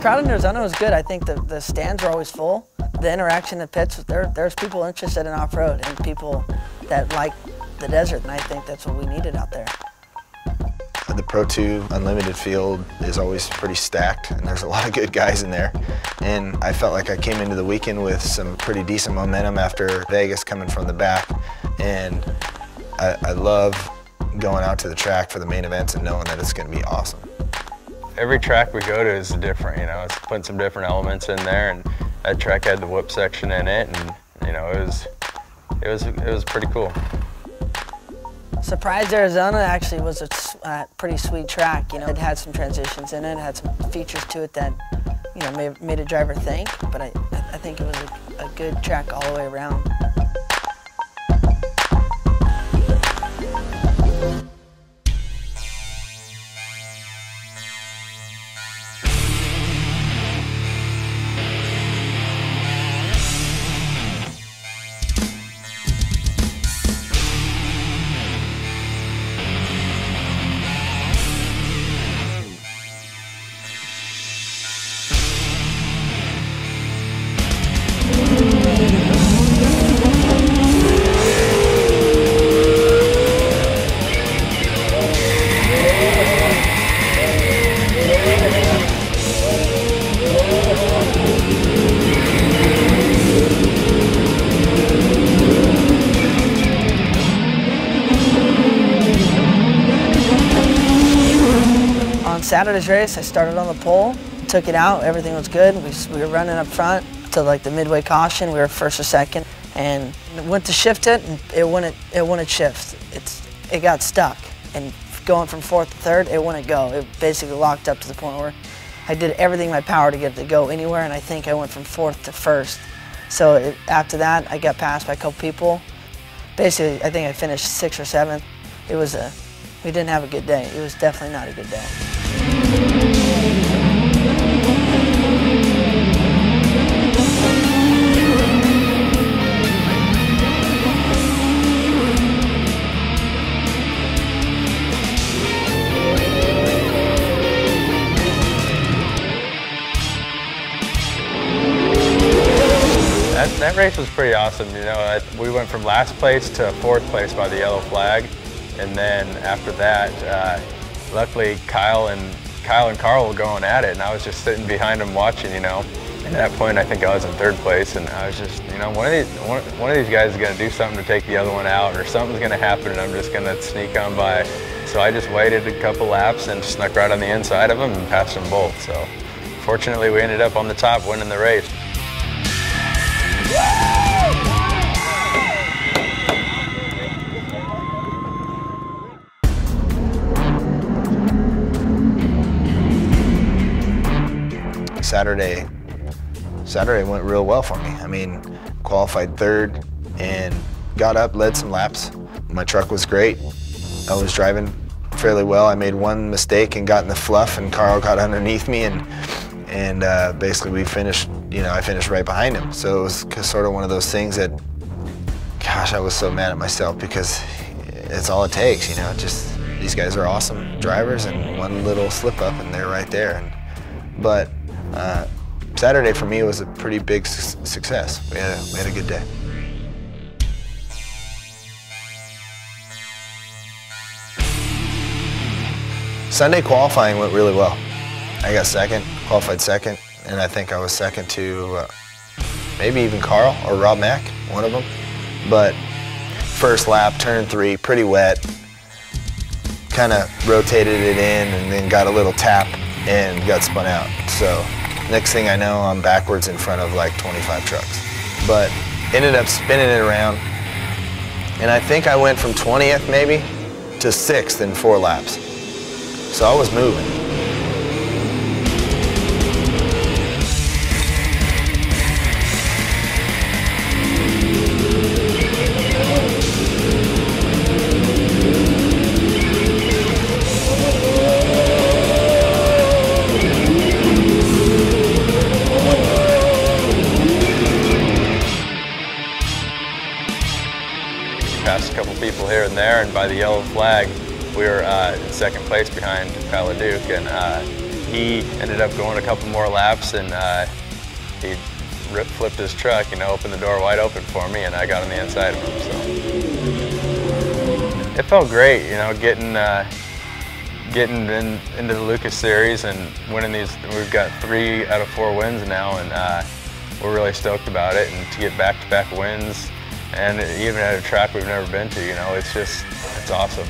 crowd in Arizona was good. I think the stands were always full. The interaction in the pits, there's people interested in off-road and people that like the desert, and I think that's what we needed out there. The Pro 2 Unlimited field is always pretty stacked, and there's a lot of good guys in there. And I felt like I came into the weekend with some pretty decent momentum after Vegas coming from the back. And I love going out to the track for the main events and knowing that it's going to be awesome. Every track we go to is different, you know, it's putting some different elements in there, and that track had the whip section in it, and you know, it was pretty cool. Surprize, Arizona actually was a pretty sweet track. You know, it had some transitions in it, had some features to it that, you know, made a driver think, but I think it was a good track all the way around. On Saturday's race, I started on the pole, took it out, everything was good. We were running up front to like the midway caution. We were first or second, and went to shift it, and it wouldn't shift. It got stuck, and going from fourth to third, it wouldn't go. It basically locked up to the point where I did everything in my power to get it to go anywhere, and I think I went from fourth to first. So after that, I got passed by a couple people. Basically, I think I finished sixth or seventh. We didn't have a good day. It was definitely not a good day. That race was pretty awesome. You know, we went from last place to fourth place by the yellow flag, and then after that, luckily Kyle and Carl were going at it, and I was just sitting behind them watching. You know, and at that point I think I was in third place, and I was just, you know, one of these guys is going to do something to take the other one out, or something's going to happen, and I'm just going to sneak on by. So I just waited a couple laps and snuck right on the inside of them and passed them both. So fortunately, we ended up on the top, winning the race. Saturday went real well for me. I mean, qualified third and got up, led some laps. My truck was great. I was driving fairly well. I made one mistake and got in the fluff, and Carl got underneath me, and basically we finished, you know, I finished right behind him. So it was sort of one of those things that, gosh, I was so mad at myself, because it's all it takes, you know, just these guys are awesome drivers, and one little slip up and they're right there. But Saturday for me was a pretty big success. We had a good day. Sunday qualifying went really well. I got second, qualified second, and I think I was second to maybe even Carl or Rob Mack, one of them. But first lap, turn 3, pretty wet, kind of rotated it in and then got a little tap and got spun out. So next thing I know, I'm backwards in front of like 25 trucks. But ended up spinning it around, and I think I went from 20th maybe to 6th in 4 laps. So I was moving. Passed a couple people here and by the yellow flag, we were in second place behind Kyle Duke, and he ended up going a couple more laps, and he flipped his truck, you know, opened the door wide open for me, and I got on the inside of him. So it felt great, you know, getting into the Lucas Series and winning these. We've got 3 out of 4 wins now, and we're really stoked about it. And to get back-to-back wins, and even at a track we've never been to, you know, it's awesome.